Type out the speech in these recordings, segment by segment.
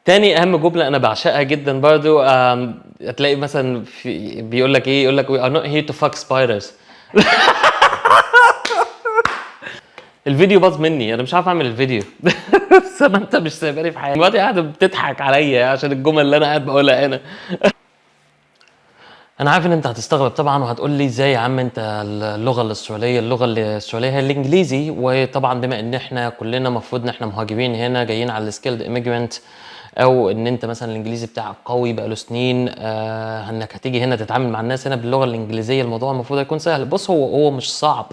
تاني اهم جمله انا بعشقها جدا برضو، هتلاقي مثلا بيقول لك ايه، يقول لك we are not here to fuck spiders. الفيديو باظ مني، انا مش عارف اعمل الفيديو. بس ما انت مش سايباني في حالي دلوقتي، قاعده بتضحك عليا عشان الجمل اللي انا قاعد بقولها هنا. انا عارف ان انت هتستغرب طبعا وهتقول لي ازاي يا عم انت اللغه الاستراليه هي الانجليزي، وطبعا بما ان احنا كلنا المفروض ان احنا مهاجرين هنا جايين على السكيلد ايميجرانت، او ان انت مثلا الانجليزي بتاعك قوي بقاله سنين، انك هتيجي هنا تتعامل مع الناس هنا باللغه الانجليزيه، الموضوع المفروض هيكون سهل. بص، هو مش صعب،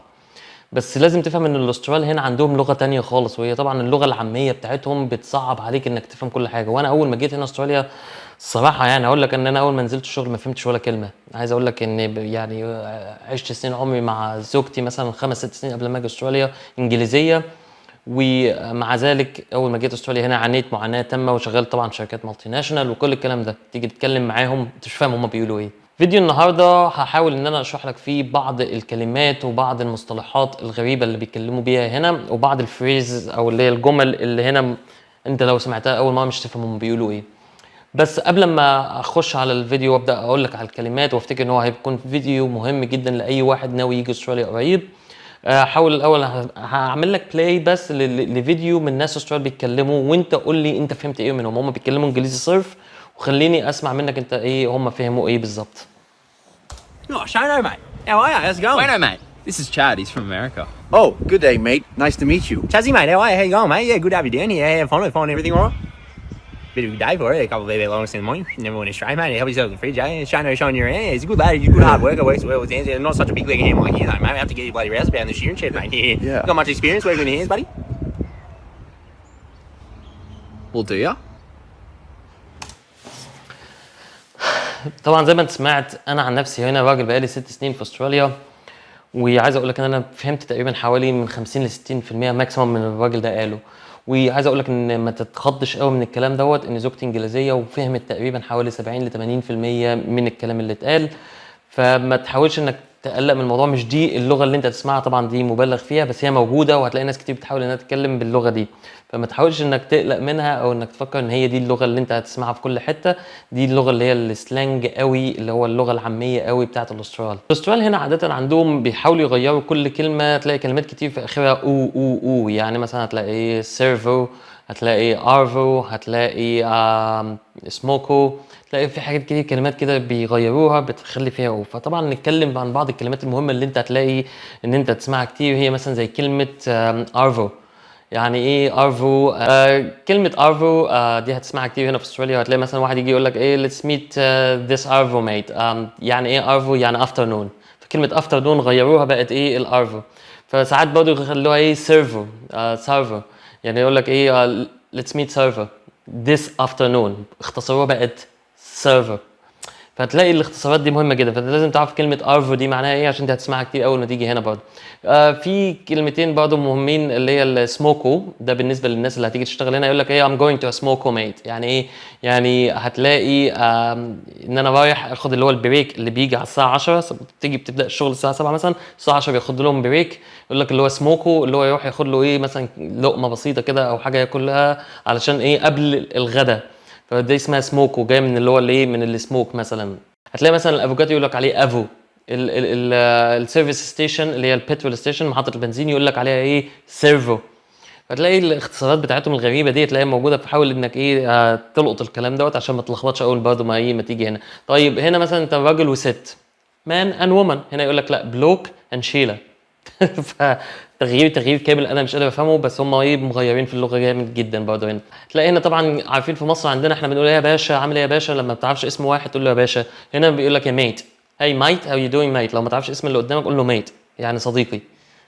بس لازم تفهم ان الاسترال هنا عندهم لغه تانية خالص، وهي طبعا اللغه العاميه بتاعتهم بتصعب عليك انك تفهم كل حاجه. وانا اول ما جيت هنا استراليا الصراحه يعني اقول لك ان انا اول ما نزلت الشغل ما فهمتش ولا كلمه. عايز اقول لك ان يعني عشت سنين عمري مع زوجتي مثلا 5 6 سنين قبل ما اجي استراليا انجليزيه، ومع ذلك اول ما جيت استراليا هنا عانيت معاناه تامه، وشغال طبعا شركات مالتي ناشونال وكل الكلام ده، تيجي تتكلم معاهم انت مش فاهم هم بيقولوا ايه. فيديو النهارده هحاول ان انا اشرح لك فيه بعض الكلمات وبعض المصطلحات الغريبه اللي بيتكلموا بيها هنا، وبعض الفريز او اللي هي الجمل اللي هنا انت لو سمعتها اول مره مش تفهم هم بيقولوا ايه. بس قبل ما اخش على الفيديو وابدا اقول لك على الكلمات، وافتكر ان هو هيكون فيديو مهم جدا لاي واحد ناوي يجي استراليا قريب، حاول الاول هعمل لك بلاي بس لفيديو من ناس استرال بيتكلموا، وانت قول لي انت فهمت ايه منهم. هم بيتكلموا انجليزي صرف، وخليني اسمع منك انت ايه هم فهموا ايه بالظبط. Oh, Shino, mate. How are you? How's it going? Bueno, mate. This is Chad. He's from America. Oh, good day, mate. Nice to meet you. Chazzy, mate. How are you? How you going, mate? Yeah, good to have you down here. Have fun. Find everything all right? Bit of a day for you. A couple of days long since morning. Never went astray, mate. Help yourself to the fridge, eh? Shino showing your hand. He's a good lad. He's a good hard worker. Works well with his hands. Not such a big leg of him like you, though, mate. We have to get your bloody rouse about in the shearing shed, mate. Yeah. Got much experience working with your hands, buddy? Well, do ya? طبعا زي ما انت سمعت، انا عن نفسي هنا راجل بقالي 6 سنين في استراليا، وعايز اقول لك ان انا فهمت تقريبا حوالي من 50 ل 60% ماكسيمم من الراجل ده قاله. وعايز اقول لك ان ما تتخضش قوي من الكلام دوت، ان زوجتي انجليزيه وفهمت تقريبا حوالي 70 ل 80% من الكلام اللي اتقال. فما تحاولش انك تقلق من الموضوع، مش دي اللغه اللي انت تسمعها طبعا، دي مبالغ فيها، بس هي موجوده وهتلاقي ناس كتير بتحاول انها تتكلم باللغه دي. فما تحاولش انك تقلق منها او انك تفكر ان هي دي اللغه اللي انت هتسمعها في كل حته. دي اللغه اللي هي السلانج قوي، اللي هو اللغه العاميه قوي بتاعه الاسترال. الاسترال هنا عاده عندهم بيحاولوا يغيروا كل كلمه، تلاقي كلمات كتير في اخرها او او او. يعني مثلا هتلاقي سيرفو، هتلاقي ارفو، هتلاقي سموكو، تلاقي في حاجات كتير كلمات كده بيغيروها بتخلي فيها او. فطبعا نتكلم عن بعض الكلمات المهمه اللي انت هتلاقي ان انت تسمعها كتير، هي مثلا زي كلمه ارفو. يعني ايه ارفو؟ كلمه ارفو دي هتسمعها كتير هنا في استراليا، وهتلاقي مثلا واحد يجي يقول لك ايه let's meet this ارفو ميت. يعني ايه ارفو؟ يعني افترنون. فكلمه افترنون غيروها بقت ايه؟ الارفو. فساعات برضه يخلوها ايه؟ سيرفو، سيرفر. يعني يقول لك ايه let's meet server this afternoon، اختصروها بقت سيرفر. فهتلاقي الاختصارات دي مهمه جدا، فانت لازم تعرف كلمه ارفو دي معناها ايه عشان دي هتسمعها كتير اول ما تيجي هنا برضه. في كلمتين برضه مهمين، اللي هي السموكو، ده بالنسبه للناس اللي هتيجي تشتغل هنا، يقول لك ايه I'm going to a smoko mate. يعني ايه؟ يعني هتلاقي ان انا رايح اخد اللي هو البريك اللي بيجي على الساعه 10، بتبدا الشغل الساعه 7 مثلا، الساعه 10 بياخد لهم بريك، يقول لك اللي هو سموكو، اللي هو يروح ياخد له ايه مثلا لقمه بسيطه كده او حاجه ياكلها علشان ايه؟ قبل الغداء. فدي اسمها سموكو، جاي من اللي هو الايه؟ من السموك مثلا. هتلاقي مثلا الافوكاتو يقول لك عليه افو. السيرفيس ستيشن اللي هي البترول ستيشن، محطه البنزين، يقول لك عليها ايه؟ سيرفو. فتلاقي الاختصارات بتاعتهم الغريبه دي تلاقيها موجوده، فحاول انك ايه تلقط الكلام دوت عشان ما تلخبطش اول برضه ما ايه ما تيجي هنا. طيب هنا مثلا انت راجل وست، مان اند وومن، هنا يقول لك لا بلوك اند شيلا. فتغيير كامل انا مش قادر افهمه، بس هم ايه مغيرين في اللغه جامد جدا برضه هنا. تلاقي هنا طبعا عارفين في مصر عندنا احنا بنقول ايه يا باشا، عامل ايه يا باشا، لما ما بتعرفش اسم واحد تقول له يا باشا. هنا بيقول لك يا ميت، هاي مايت هاو يو دوينج ميت. لو ما تعرفش اسم اللي قدامك قول له ميت، يعني صديقي.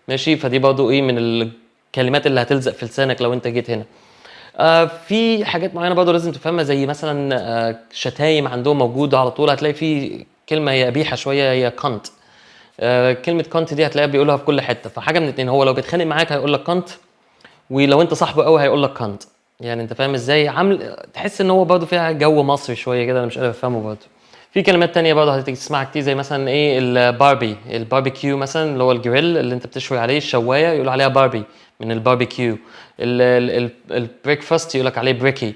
ماشي، فدي برضه ايه من الكلمات اللي هتلزق في لسانك لو انت جيت هنا. في حاجات معينه برضه لازم تفهمها، زي مثلا شتايم عندهم موجوده على طول. هتلاقي في كلمه هي قبيحه شويه، هي كانت. كلمه كانت دي هتلاقيها بيقولها في كل حته. فحاجه من اتنين، هو لو بيتخانق معاك هيقول لك كانت، ولو انت صاحبه قوي هيقول لك كانت. يعني انت فاهم ازاي؟ عامل تحس ان هو برضه فيها جو مصري شويه كده، انا مش قادر افهمه برضه. في كلمات تانية برضه هتيجي تسمعها كتير، زي مثلا ايه الباربيكيو مثلا، اللي هو الجريل اللي انت بتشوي عليه، الشوايه يقول عليها باربي من الباربيكيو. البريكفاست يقول لك عليه بريكي.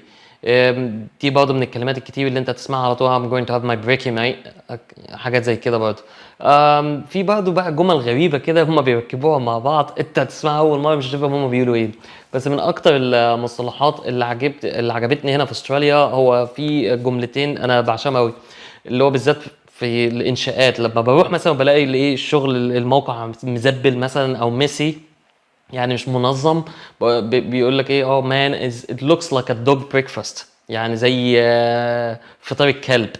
دي برضه من الكلمات الكتير اللي انت تسمعها على طول. I'm going to have my brekkie mate، حاجات زي كده برضه. في برضه بقى جمل غريبه كده هم بيركبوها مع بعض، انت هتسمعها اول مره مش هتفهم هم بيقولوا ايه. بس من اكتر المصطلحات اللي عجبتني هنا في استراليا هو في جملتين انا بعشقهم قوي، اللي هو بالذات في الانشاءات. لما بروح مثلا بلاقي الايه الشغل الموقع مزبل مثلا او ميسي، يعني مش منظم، بيقول لك ايه مان it looks like a dog breakfast، يعني زي فطار الكلب.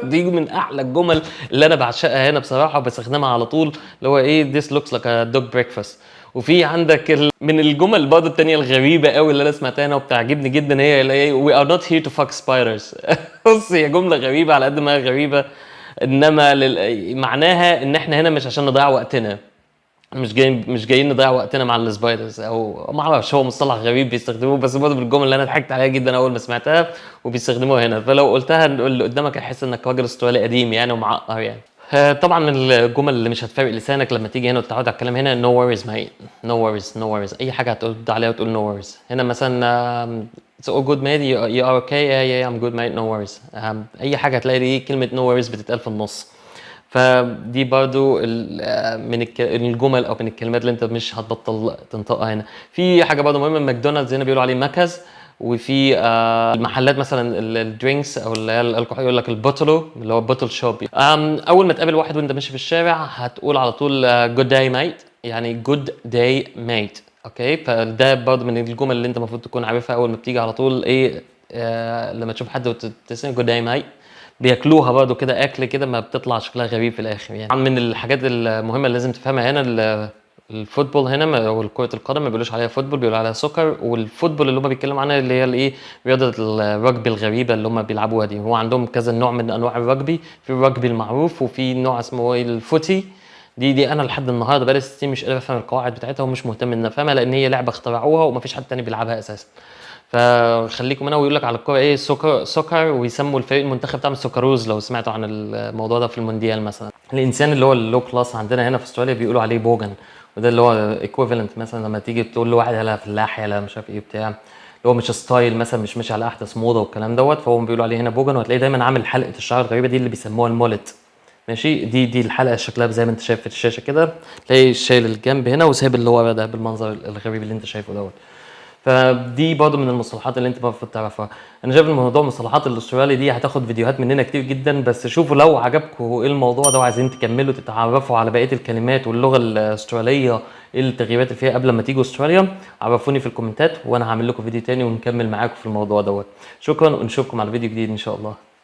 دي من احلى الجمل اللي انا بعشقها هنا بصراحه، وبستخدمها على طول، اللي هو ايه this looks like a dog breakfast. وفي عندك من الجمل برضه التانية الغريبة قوي اللي انا سمعتها هنا وبتعجبني جدا، هي اللي هي we are not here to fuck spiders. بص هي جملة غريبة على قد ما هي غريبة، انما معناها ان احنا هنا مش عشان نضيع وقتنا، مش جايين نضيع وقتنا مع السبايدرز، او ما اعرفش، هو مصطلح غريب بيستخدموه، بس برضه بالجمل اللي انا ضحكت عليها جدا اول ما سمعتها وبيستخدموها هنا. فلو قلتها اللي قدامك هيحس انك راجل استرالي قديم يعني ومعقر يعني. طبعا من الجمل اللي مش هتفرق لسانك لما تيجي هنا وتتعود على الكلام هنا no worries mate، no worries no worries، اي حاجه هترد عليها وتقول no worries. هنا مثلا it's all good mate you are okay yeah I'm good mate no worries. اي حاجه هتلاقي دي كلمه no worries بتتقال في النص. فدي برضو من الجمل او من الكلمات اللي انت مش هتبطل تنطقها هنا. في حاجه برضو مهمه، ماكدونالدز هنا بيقولوا عليه مكز، وفي المحلات مثلا الدرينكس او اللي هي الكحول يقول لك البوتلو اللي هو بوتل شوب. اول ما تقابل واحد وانت ماشي في الشارع هتقول على طول جود داي ميت، يعني جود داي ميت. اوكي، فده برضو من الجمل اللي انت المفروض تكون عارفها اول ما بتيجي على طول ايه لما تشوف حد وتسال جود داي ميت. بياكلوها برضو كده اكل كده ما بتطلع شكلها غريب في الاخر يعني. من الحاجات المهمه اللي لازم تفهمها هنا الفوتبول هنا او كره القدم ما بيقولوش عليها فوتبول، بيقولوا عليها سوكر. والفوتبول اللي هم بيتكلموا عنها اللي هي الايه رياضه الرجبي الغريبه اللي هم بيلعبوها دي. هو عندهم كذا نوع من انواع الرجبي، في الرجبي المعروف وفي نوع اسمه ايه الفوتي. دي انا لحد النهارده بقالي 6 سنين مش قادر افهم القواعد بتاعتها ومش مهتم ان افهمها، لان هي لعبه اخترعوها ومفيش حد تاني بيلعبها اساسا. فخليكم هنا. ويقول لك على الكوره ايه سكر، ويسموا الفريق المنتخب بتاعهم السكروز لو سمعتوا عن الموضوع ده في المونديال مثلا. الانسان اللي هو اللو كلاس عندنا هنا في استراليا بيقولوا عليه بوجن، وده اللي هو ايكويفالنت مثلا لما تيجي تقول لواحد يلا فلاح يلا مش عارف ايه بتاع، اللي هو مش ستايل مثلا، مش ماشي على احدث موضه والكلام دوت، فهو بيقولوا عليه هنا بوجن. وهتلاقيه دايما عامل حلقه الشعر الغريبه دي اللي بيسموها المولت. ماشي، دي الحلقه شكلها زي ما انت شايف في الشاشه كده، تلاقي شايل الجنب هنا وسايب اللي ورا ده بالمنظر الغريب اللي انت شايفه دوت. فدي برضه من المصطلحات اللي انت المفروض تعرفها. انا شايف الموضوع المصطلحات الاسترالي دي هتاخد فيديوهات مننا كتير جدا، بس شوفوا لو عجبكم ايه الموضوع ده وعايزين تكملوا تتعرفوا على بقيه الكلمات واللغه الاستراليه ايه التغييرات اللي فيها قبل ما تيجوا استراليا، عرفوني في الكومنتات وانا هعمل لكم فيديو تاني ونكمل معاكم في الموضوع دوت. شكرا ونشوفكم على فيديو جديد ان شاء الله.